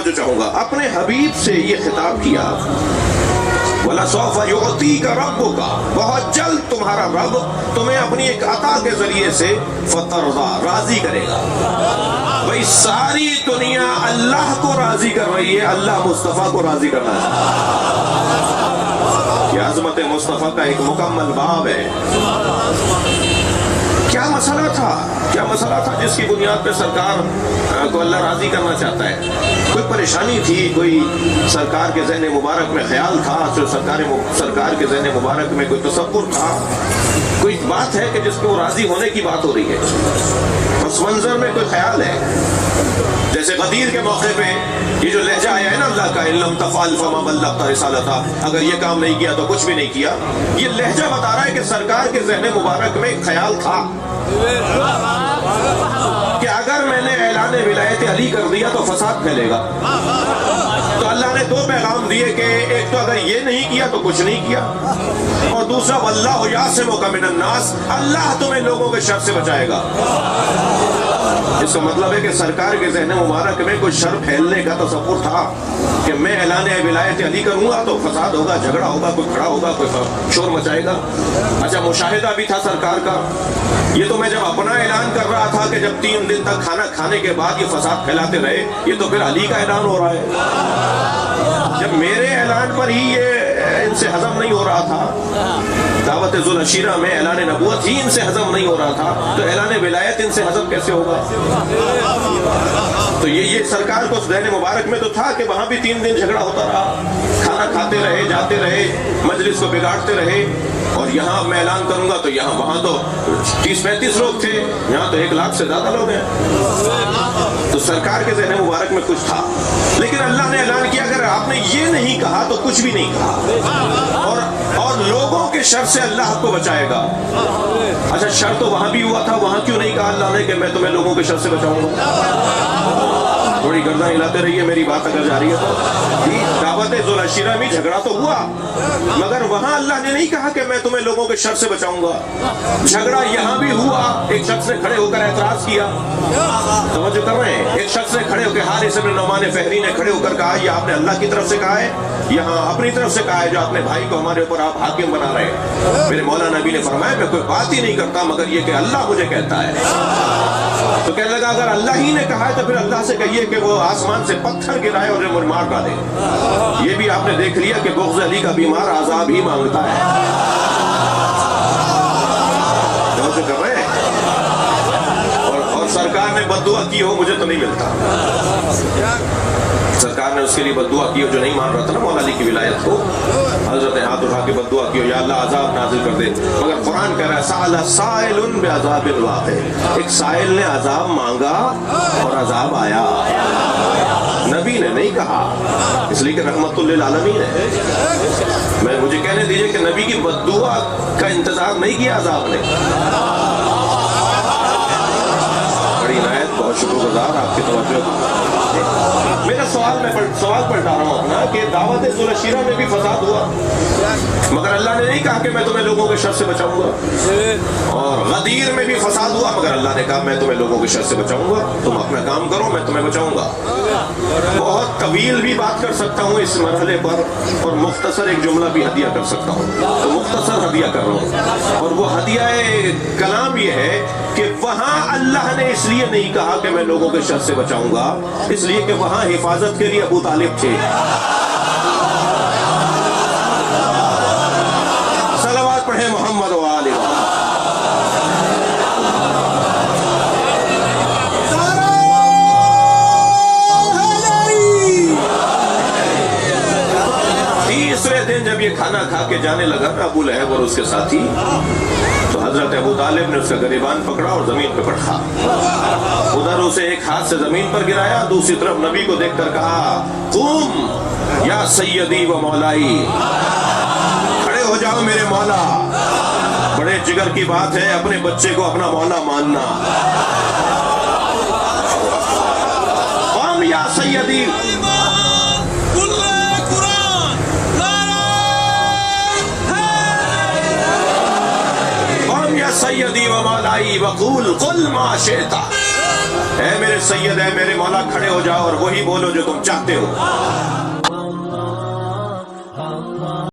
جو چاہوں گا. اپنے حبیب سے یہ خطاب کیا, وَلَسَوْفَ يُعْطِيكَ رَبُّكَ, بہت جلد تمہارا رب تمہیں اپنی ایک عطا کے ذریعے سے فَتَرْضَىٰ, راضی کرے گا. بھئی ساری دنیا اللہ کو راضی کر رہی ہے, اللہ مصطفیٰ کو راضی کرنا ہے. یہ عظمت مصطفیٰ کا ایک مکمل باب ہے. کیا مسئلہ تھا جس کی بنیاد پہ سرکار کو اللہ راضی کرنا چاہتا ہے؟ کوئی پریشانی تھی, کوئی سرکار کے ذہن مبارک میں خیال تھا, سرکار کے ذہن مبارک میں کوئی تصور تھا, کوئی بات ہے کہ جس پہ وہ راضی ہونے کی بات ہو رہی ہے؟ پس منظر میں کوئی خیال ہے؟ جیسے غدیر کے موقع پہ یہ جو لہجہ آیا ہے نا اللہ کا, ان لم تفعل فما بلغت رسالتہ, اگر یہ کام نہیں کیا تو کچھ بھی نہیں کیا, یہ لہجہ بتا رہا ہے کہ سرکار کے ذہن مبارک میں ایک خیال تھا کہ اگر میں نے اعلان ولایت علی کر دیا تو فساد پھیلے گا. تو اللہ نے دو پیغام دیے کہ ایک تو اگر یہ نہیں کیا تو کچھ نہیں کیا, اور دوسرا واللہ یعصمک من الناس, اللہ تمہیں لوگوں کے شر سے بچائے گا. اس کا مطلب ہے کہ سرکار کے ذہن مبارک میں کوئی شر پھیلنے کا تصور تھا کہ میں اعلان ولایت علی کروں گا تو فساد ہوگا, جھگڑا ہوگا, کوئی کھڑا ہوگا, کوئی شور مچائے گا. اچھا, مشاہدہ بھی تھا سرکار کا. یہ تو میں جب اپنا اعلان کر رہا تھا کہ جب 3 دن تک کھانا کھانے کے بعد یہ فساد پھیلاتے رہے, یہ تو پھر علی کا اعلان ہو رہا ہے. جب میرے اعلان پر ہی یہ ان سے ہضم نہیں ہو رہا تھا, دعوت ذوالعشیرہ میں اعلان نبوت ہی ان سے ہضم نہیں ہو رہا تھا, تو اعلان ولایت ان سے ہضم کیسے ہوگا؟ تو یہ سرکار کو ذہن مبارک میں تو تھا کہ وہاں بھی 3 دن جھگڑا ہوتا رہا, کھانا کھاتے رہے, جاتے رہے, مجلس کو بگاڑتے رہے, اور یہاں میں اعلان کروں گا تو وہاں تو 30-35 لوگ تھے, یہاں تو 1 لاکھ سے زیادہ لوگ ہیں. تو سرکار کے ذہن مبارک میں کچھ تھا, لیکن اللہ نے اعلان کیا اگر آپ نے یہ نہیں کہا تو کچھ بھی نہیں کہا, اور لوگوں کے شر سے اللہ آپ کو بچائے گا. اچھا, شر تو وہاں بھی ہوا تھا, وہاں کیوں نہیں کہا اللہ نے کہ میں تمہیں لوگوں کے شر سے بچاؤں گا؟ تھوڑی گردن ہلاتے رہیے, میری بات اگر جاری ہے تو. دعوت ذوالعشیرہ میں جھگڑا تو ہوا, مگر وہاں اللہ نے نہیں کہا کہ میں تمہیں لوگوں کے شر سے بچاؤں گا. جھگڑا یہاں بھی ہوا, ایک شخص نے کھڑے ہو کر اعتراض کیا, توجہ کر رہے ہیں, ایک شخص نے کھڑے ہو کے حارث بن نعمان فہری نے کھڑے ہو کر کہا یہ آپ نے اللہ کی طرف سے کہا ہے, یہاں اپنی طرف سے کہا ہے جو اپنے بھائی کو ہمارے اوپر آپ حاکم بنا رہے ہیں. میرے مولا نبی نے فرمایا میں کوئی بات ہی نہیں کرتا مگر یہ کہ اللہ مجھے کہتا ہے. تو کہنے لگا اگر اللہ ہی نے کہا ہے تو پھر اللہ سے کہیے کہ وہ آسمان سے پتھر گرائے اور مجھے مار ڈالے. یہ بھی آپ نے دیکھ لیا کہ بغض علی کا بیمار عذاب ہی مانگتا ہے. کر رہے ہیں, اور سرکار نے بد دعا کی ہو مجھے تو نہیں ملتا. سرکار نے اس کے لیے بد دعا کی ہو جو نہیں مان رہا تھا نا مولا علی کی ولایت کو, حضرت نے ہاتھ اٹھا کے بد دعا کی ہو یا اللہ عذاب نازل کر دے, مگر قرآن کہہ رہا ہے سأل سائل بعذاب واقع, ایک سائل نے عذاب مانگا اور عذاب آیا. نبی نے نہیں کہا, اس لیے کہ رحمت للعالمین ہے. مجھے کہنے دیجئے کہ نبی کی بد دعا کا انتظار نہیں کیا عذاب نے. بڑی عنایت, بہت شکر گزار آپ کی توجہ. میرا سوال پلٹا رہا ہوں اپنا کہ دعوت ذوالعشیرہ میں بھی فساد ہوا, مگر اللہ نے نہیں کہا کہ میں تمہیں لوگوں کے شر سے بچاؤں گا. اور غدیر میں بھی فساد ہوا, مگر اللہ نے کہا میں تمہیں لوگوں کے شر سے بچاؤں گا, تم اپنا کام کرو میں تمہیں بچاؤں گا. بہت طویل بھی بات کر سکتا ہوں اس مرحلے پر, اور مختصر ایک جملہ بھی ہدیہ کر سکتا ہوں, تو مختصر ہدیہ کر رہا ہوں. اور وہ ہدیہ کلام یہ ہے کہ وہاں اللہ نے اس لیے نہیں کہا کہ میں لوگوں کے شر سے بچاؤں گا, اس لیے کہ وہاں حفاظت کے لیے ابو طالب تھے. صلوات پڑھیں محمد و آلہ. تیسرے دن جب یہ کھانا کھا کے جانے لگا نا ابو لہب اور اس کے ساتھی, تو حضرت ابو طالب نے اس کا گریبان پکڑا اور زمین پہ پٹھا. ادھر اسے ایک ہاتھ سے زمین پر گرایا, دوسری طرف نبی کو دیکھ کر کہا قوم یا سیدی و مولائی, کھڑے ہو جاؤ میرے مولا. بڑے جگر کی بات ہے اپنے بچے کو اپنا مولا ماننا. قوم یا سیدی, سیدی و مولائی وقول قل ما شئتا. اے میرے سید، اے میرے مولا، کھڑے ہو جاؤ اور وہی بولو جو تم چاہتے ہو۔